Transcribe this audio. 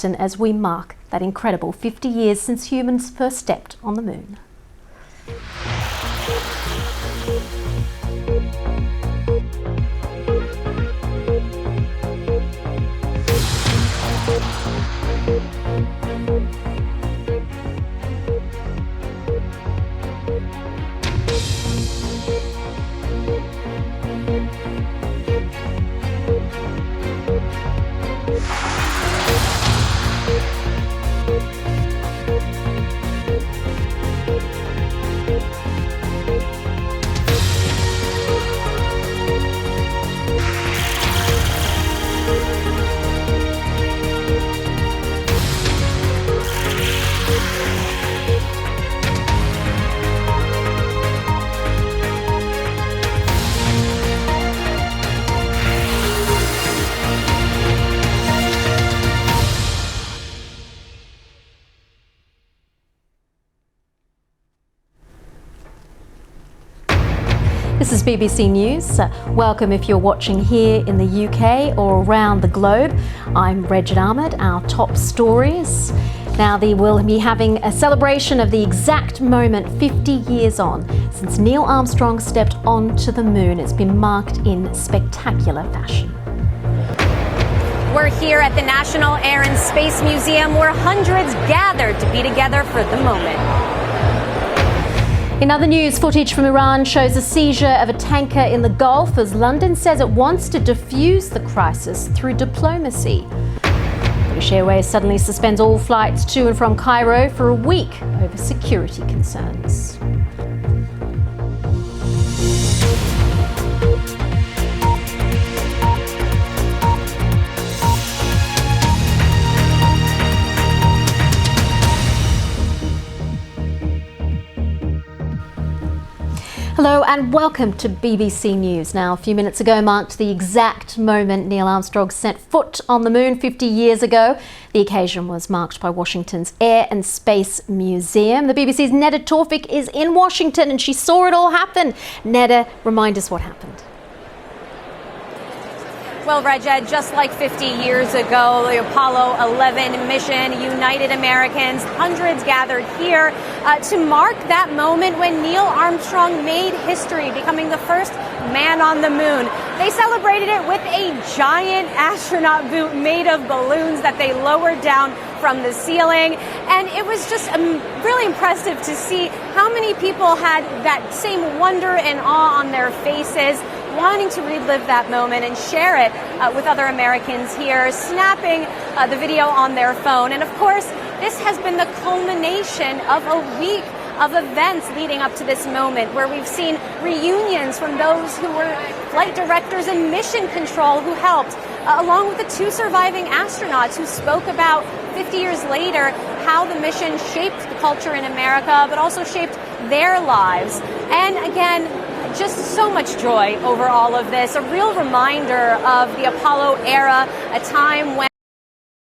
as we mark that incredible 50 years since humans first stepped on the moon. This is BBC News. Welcome if you're watching here in the UK or around the globe. I'm Reged Ahmad. Our top stories. Now, we'll be having a celebration of the exact moment 50 years on since Neil Armstrong stepped onto the moon. It's been marked in spectacular fashion. We're here at the National Air and Space Museum where hundreds gathered to be together for the moment. In other news, footage from Iran shows a seizure of a tanker in the Gulf as London says it wants to defuse the crisis through diplomacy. British Airways suddenly suspends all flights to and from Cairo for a week over security concerns. Hello and welcome to BBC News. Now, a few minutes ago marked the exact moment Neil Armstrong set foot on the moon 50 years ago. The occasion was marked by Washington's Air and Space Museum. The BBC's Neda Tawfik is in Washington and she saw it all happen. Neda, remind us what happened. Well, Reged, just like 50 years ago, the Apollo 11 mission united Americans. Hundreds gathered here to mark that moment when Neil Armstrong made history, becoming the first man on the moon. They celebrated it with a giant astronaut boot made of balloons that they lowered down from the ceiling. And it was just really impressive to see how many people had that same wonder and awe on their faces, wanting to relive that moment and share it with other Americans here, snapping the video on their phone. And of course, this has been the culmination of a week of events leading up to this moment, where we've seen reunions from those who were flight directors and mission control who helped, along with the two surviving astronauts who spoke about 50 years later how the mission shaped the culture in America, but also shaped their lives. And again, just so much joy over all of this, a real reminder of the Apollo era, a time when